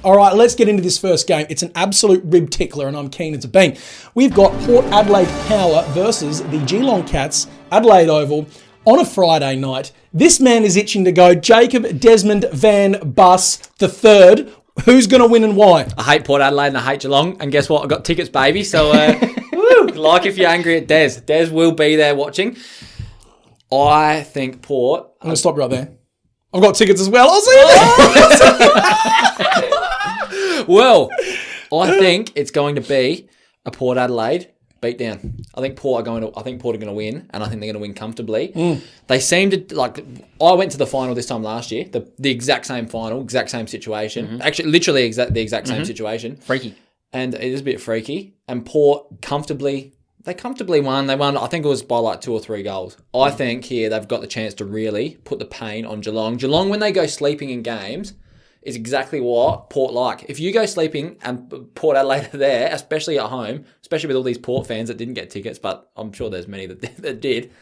All right, let's get into this first game. It's an absolute rib tickler, and I'm keen as a bean. We've got Port Adelaide Power versus the Geelong Cats, Adelaide Oval, on a Friday night. This man is itching to go. Jacob Desmond Van Bus III. Who's going to win and why? I hate Port Adelaide and I hate Geelong. And guess what? I got tickets, baby. So, woo, like if you're angry at Des. Des will be there watching. I think Port... I'm going to stop you right there. I've got tickets as well. I'll see you there. Well, I think it's going to be a Port Adelaide beatdown. I think Port are going to win, and I think they're going to win comfortably. They seem to I went to the final this time last year, the exact same final, exact same situation. Actually, literally the exact same situation. Freaky, and it is a bit freaky. And Port comfortably won. They won. I think it was by like 2 or 3 goals. I think here they've got the chance to really put the pain on Geelong. Geelong, when they go sleeping in games, is exactly what Port like. If you go sleeping and Port Adelaide are there, especially at home, especially with all these Port fans that didn't get tickets, but I'm sure there's many that did.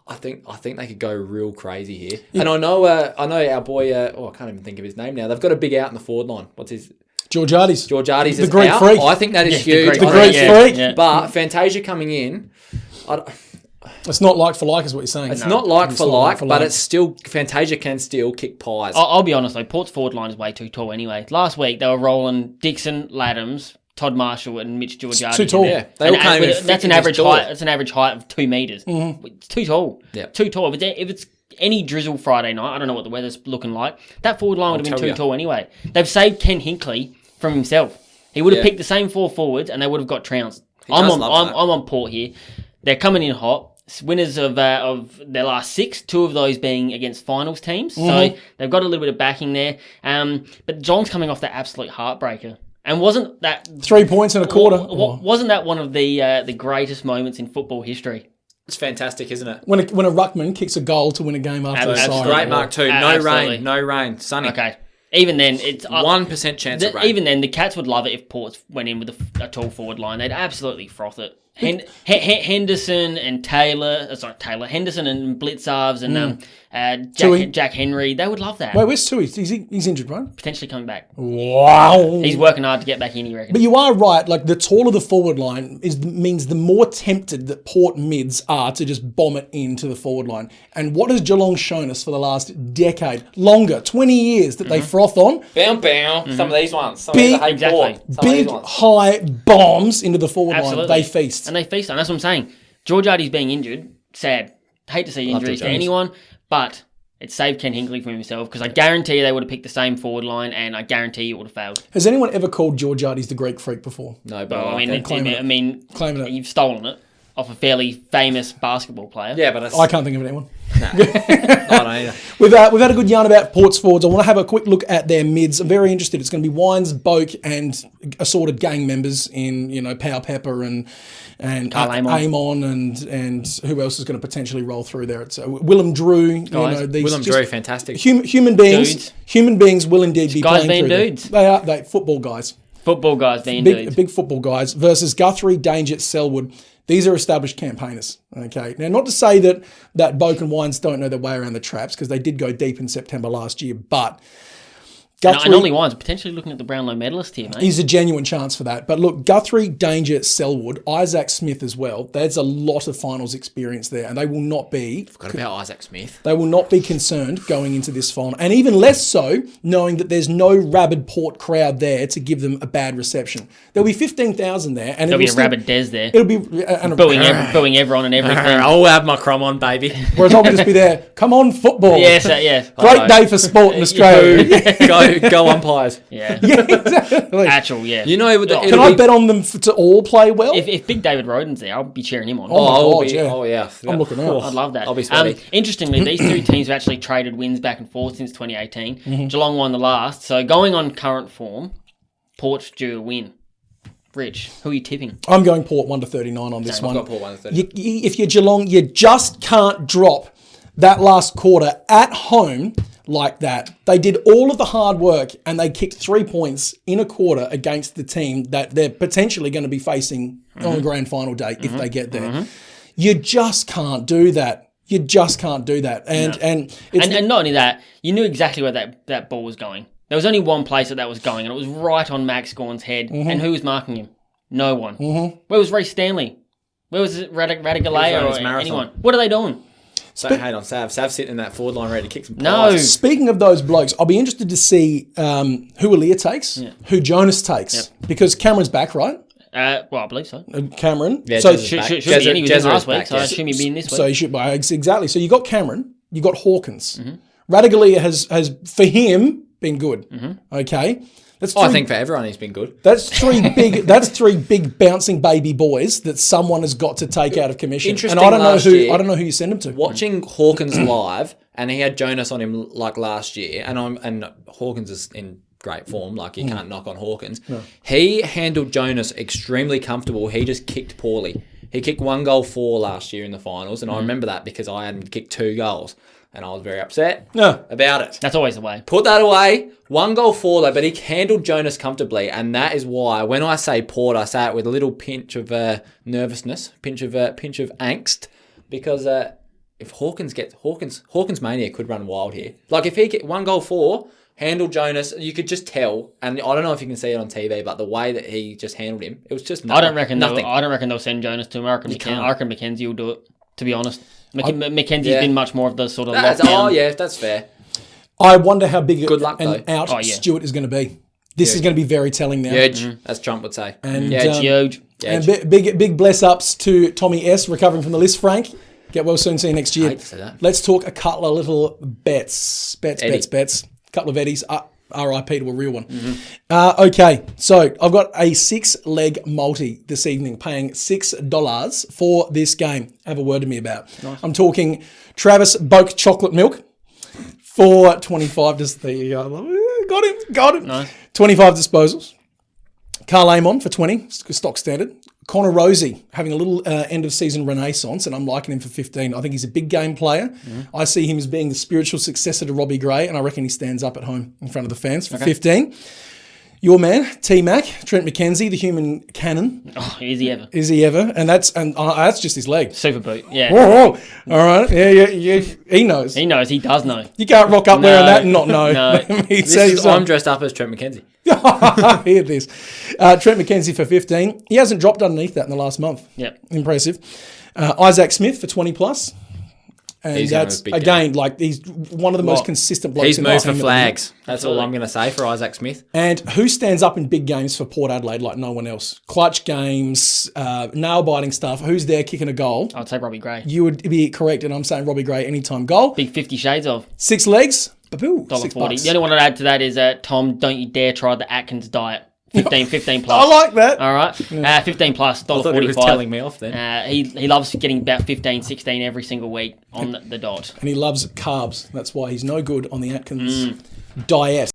I think they could go real crazy here. Yeah. And I know our boy. I can't even think of his name now. They've got a big out in the forward line. What's his? Georgiades. Georgiades the is Greek out. freak. I think that is huge. The Greek freak. Yeah. But Fantasia coming in. It's not like for like, is what you're saying. It's not like for like, but it's still Fantasia can still kick pies. I'll be honest though, Port's forward line is way too tall anyway. Last week they were rolling Dixon, Laddams, Todd Marshall, and Mitch Georgiades. Too tall. Yeah, they all can't even. That's an average height. That's an average height of 2 meters. It's too tall. Yeah, too tall. If it's any drizzle Friday night, I don't know what the weather's looking like. That forward line would have been too tall anyway. They've saved Ken Hinkley from himself. He would have picked the same 4 forwards, and they would have got trounced. I'm on Port here. They're coming in hot. Winners of their last 6, 2 of those being against finals teams. So they've got a little bit of backing there. But Geelong's coming off that absolute heartbreaker. And wasn't that 3 points in a quarter? Wasn't that one of the greatest moments in football history? It's fantastic, isn't it? When a ruckman kicks a goal to win a game after a siren. Great mark too. No rain, sunny. Okay. Even then, it's 1% chance of rain. Even then, the Cats would love it if Port went in with a tall forward line. They'd absolutely froth it. Henderson and Henderson and Blitzarves and Jack Henry, they would love that. Wait, where's Tui? He's injured, right? Potentially coming back. Wow. He's working hard to get back in, you reckon? But you are right. Like, the taller the forward line means the more tempted that Port mids are to just bomb it into the forward line. And what has Geelong shown us for the last decade? Longer, 20 years that they froth on? Bow. Some of these ones. Big, high bombs into the forward line. They feast. And they feast on. That's what I'm saying. Georgiades being injured, sad. Hate to see injuries to anyone, but it saved Ken Hinkley from himself because I guarantee you they would have picked the same forward line and I guarantee you it would have failed. Has anyone ever called Georgiades the Greek freak before? No, but claiming it. You've stolen it off a fairly famous basketball player. Yeah, but I can't think of anyone. No, I don't either. We've had a good yarn about Port's forwards. I want to have a quick look at their mids. I'm very interested. It's going to be Wines, Boak, and assorted gang members in Power Pepper and Amon and who else is going to potentially roll through there? It's Willem Drew. Willem Drew, fantastic. Human beings. Dudes. Human beings will indeed be guys playing being through dudes. There. They are football guys. Football guys being dudes. Big football guys versus Guthrie, Danger, Selwood. These are established campaigners, okay? Now, not to say that Boak and Wines don't know their way around the traps because they did go deep in September last year, but Guthrie... And Ollie Wines potentially looking at the Brownlow medalist here, mate. He's a genuine chance for that. But look, Guthrie, Danger, Selwood, Isaac Smith as well. There's a lot of finals experience there, and they will not be... Forgot about Isaac Smith. They will not be concerned going into this final, and even less so knowing that there's no rabid Port crowd there to give them a bad reception. There'll be 15,000 there. And there'll be a rabid Des there. It'll be... booing everyone and everything. I'll have my crom on, baby. Whereas I'll just be there, come on, football. Yes, yes. Great day for sport in Australia. Go umpires. Yeah. Yeah, exactly. Actual, yeah. Can I bet on them to all play well? If Big David Roden's there, I'll be cheering him on. Oh yeah. I'm looking out. I'd love that. I'll be sweaty. Interestingly, these 2 teams have actually traded wins back and forth since 2018. Geelong won the last. So going on current form, Port's due a win. Rich, who are you tipping? I'm going Port 1-39 on this one. I've got Port 1-39. If you're Geelong, you just can't drop that last quarter at home like that. They did all of the hard work and they kicked 3 points in a quarter against the team that they're potentially going to be facing on the grand final day if they get there. You just can't do that. You just can't do that. And not only that, you knew exactly where that ball was going. There was only one place that was going, and it was right on Max Gorn's head. Mm-hmm. And who was marking him? No one. Mm-hmm. Where was Reece Stanley? Where was Radigalea or anyone? What are they doing? Don't hate on Sav. Sav's sitting in that forward line ready to kick some No. pies. Speaking of those blokes, I'll be interested to see who Aaliyah takes, who Jonas takes, because Cameron's back, right? Well, I believe so. Cameron. Yeah, so Should be in. He was in last week, so I assume he'd be in this week. So he should. Exactly. So you got Cameron, you got Hawkins. Radigalea has for him been good. Okay. I think for everyone he's been good. That's three big bouncing baby boys that someone has got to take out of commission. And I don't know who you send them to. Watching Hawkins live, and he had Jonas on him like last year, and Hawkins is in great form. Like you can't knock on Hawkins. No. He handled Jonas extremely comfortable. He just kicked poorly. He kicked 1 goal 4 last year in the finals, and I remember that because I had him kick 2 goals. And I was very upset about it. That's always the way. Put that away. 1 goal 4 though, but he handled Jonas comfortably, and that is why when I say Port, I say it with a little pinch of nervousness, pinch of angst, because if Hawkins mania could run wild here. Like if he get 1 goal 4, handled Jonas, you could just tell, and I don't know if you can see it on TV, but the way that he just handled him, it was just nothing. I don't reckon they'll send Jonas to him. I reckon Mackenzie will do it. To be honest. Mackenzie's been much more of the sort of lockdown. Oh, yeah, that's fair. I wonder how big Good luck, an out Stewart is going to be. This is going to be very telling now. Huge, as Trump would say. And, huge. And big bless ups to Tommy S. recovering from the list, Frank. Get well soon. See you next year. I hate to say that. Let's talk a couple of little bets. Bets. A couple of Eddies. RIP to a real one. Okay, so I've got a 6-leg multi this evening, paying $6 for this game. Have a word to me about. Nice. I'm talking Travis Boak Chocolate Milk for 25. Got him. Nice. 25 disposals. Carl Amon for 20, stock standard. Connor Rosie having a little end of season renaissance, and I'm liking him for 15. I think he's a big game player. I see him as being the spiritual successor to Robbie Gray, and I reckon he stands up at home in front of the fans for 15. Your man, T-Mac, Trent McKenzie, the human cannon. Oh, is he ever? Is he ever? And that's just his leg. Super boot, yeah. Whoa. All right, yeah. He knows. He knows. He does know. You can't rock up wearing that and not know. No. I'm dressed up as Trent McKenzie. Hear this. Trent McKenzie for 15. He hasn't dropped underneath that in the last month. Yep. Impressive. Isaac Smith for 20 plus. And that's, again, like he's one of the most consistent blokes. He's moved for flags. That's all I'm going to say for Isaac Smith. And who stands up in big games for Port Adelaide like no one else? Clutch games, nail-biting stuff. Who's there kicking a goal? I'd say Robbie Gray. You would be correct, and I'm saying Robbie Gray anytime goal. Big 50 Shades of. 6 legs. $1.40. The only one I'd add to that is, Tom, don't you dare try the Atkins diet. 15 plus. I like that. All right. 15 plus, $1.45. I thought he was telling me off then. He loves getting about 15, 16 every single week on the dot. And he loves carbs. That's why he's no good on the Atkins diet.